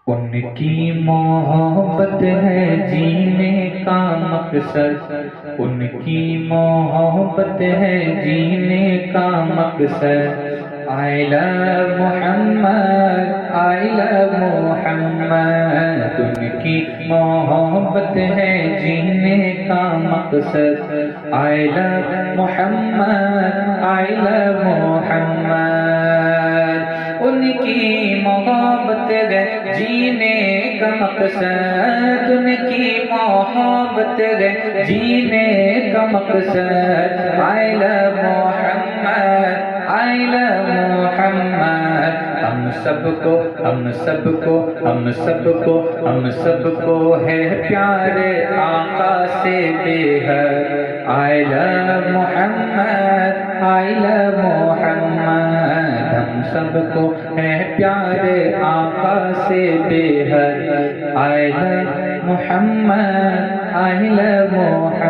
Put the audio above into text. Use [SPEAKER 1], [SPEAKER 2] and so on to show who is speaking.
[SPEAKER 1] उनकी मोहब्बत है जीने का मकसद, उनकी मोहब्बत है जीने का मकसद। I love Muhammad, I love Muhammad, उनकी मोहब्बत है जीने का मकसद। I love Muhammad, I love Muhammad, उनकी मोहब्बत है जीने का मकसद, उनकी मोहब्बत है जीने का मकसद। I love Muhammad, I love Muhammad, हम सबको है प्यारे आका से बेहद। I love Muhammad, I love Muhammad, हम सबको है प्यारे आका से बेहद। I love Muhammad, I love Muhammad।